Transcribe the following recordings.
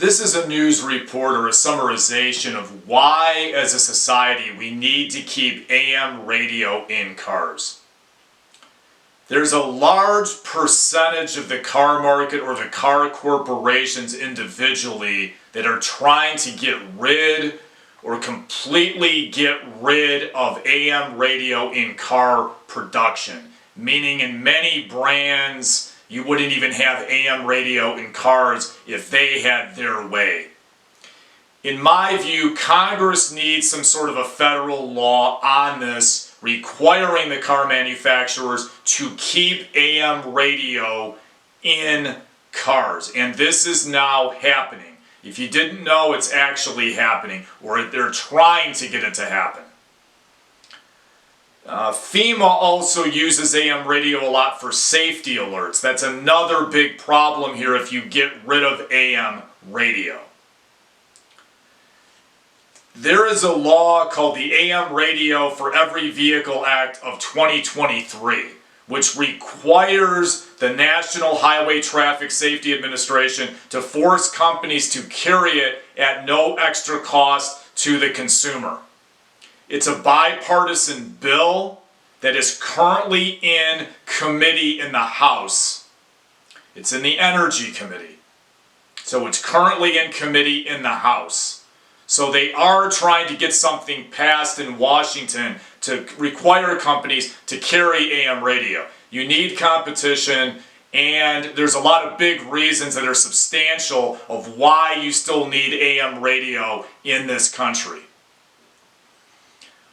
This is a news report or a summarization of why, as a society, we need to keep AM radio in cars. There's a large percentage of the car market or the car corporations individually that are trying to get rid or completely get rid of AM radio in car production. Meaning in many brands, you wouldn't even have AM radio in cars if they had their way. In my view, Congress needs some sort of a federal law on this, requiring the car manufacturers to keep AM radio in cars. And this is now happening. If you didn't know, it's actually happening, or they're trying to get it to happen. FEMA also uses AM radio a lot for safety alerts. That's another big problem here if you get rid of AM radio. There is a law called the AM Radio for Every Vehicle Act of 2023, which requires the National Highway Traffic Safety Administration to force companies to carry it at no extra cost to the consumer. It's a bipartisan bill that is currently in committee in the House. It's in the Energy Committee. So it's currently in committee in the House. So they are trying to get something passed in Washington to require companies to carry AM radio. You need competition, and there's a lot of big reasons that are substantial of why you still need AM radio in this country.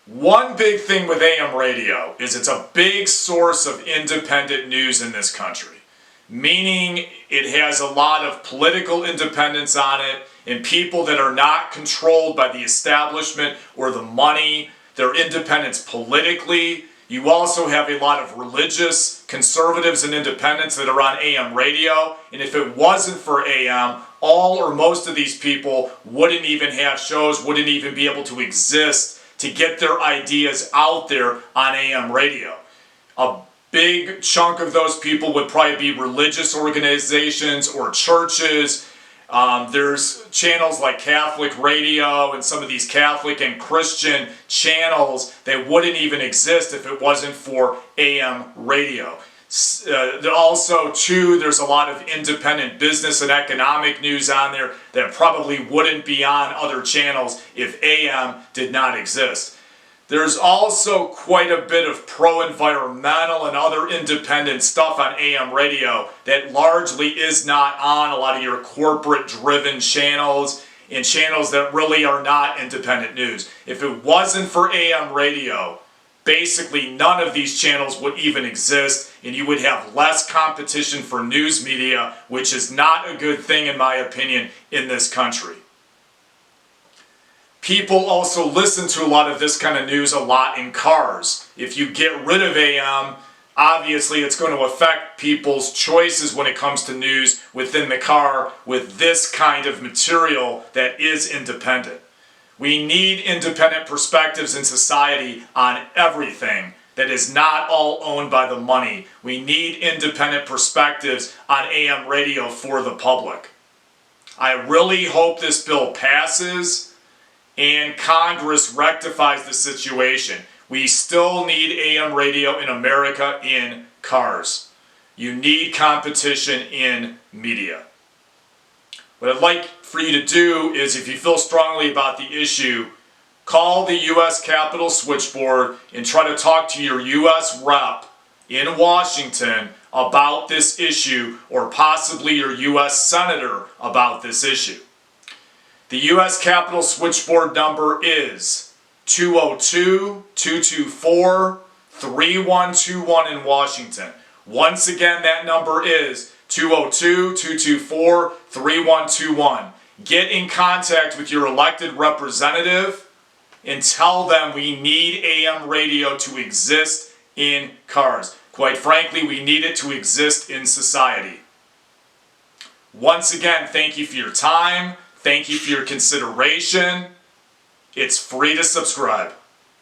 One big thing with AM radio is it's a big source of independent news in this country, meaning it has a lot of political independence on it and people that are not controlled by the establishment or the money. They're independents politically. You also have a lot of religious conservatives and independents that are on AM radio, and if it wasn't for AM, all or most of these people wouldn't even have shows, wouldn't even be able to exist to get their ideas out there on AM radio. A big chunk of those people would probably be religious organizations or churches. There's channels like Catholic radio and some of these Catholic and Christian channels that wouldn't even exist if it wasn't for AM radio. Also, too, there's a lot of independent business and economic news on there that probably wouldn't be on other channels if AM did not exist. There's also quite a bit of pro-environmental and other independent stuff on AM radio that largely is not on a lot of your corporate-driven channels and channels that really are not independent news. If it wasn't for AM radio, basically none of these channels would even exist, and you would have less competition for news media, which is not a good thing in my opinion in this country. People also listen to a lot of this kind of news a lot in cars. If you get rid of AM, obviously it's going to affect people's choices when it comes to news within the car with this kind of material that is independent. We need independent perspectives in society on everything that is not all owned by the money. We need independent perspectives on AM radio for the public. I really hope this bill passes and Congress rectifies the situation. We still need AM radio in America in cars. You need competition in media. What I'd like for you to do is, if you feel strongly about the issue, call the U.S. Capitol switchboard and try to talk to your U.S. rep in Washington about this issue, or possibly your U.S. Senator about this issue. The U.S. Capitol switchboard number is 202-224-3121 in Washington. Once again, that number is 202-224-3121. Get in contact with your elected representative and tell them we need AM radio to exist in cars. Quite frankly, we need it to exist in society. Once again, thank you for your time. Thank you for your consideration. It's free to subscribe.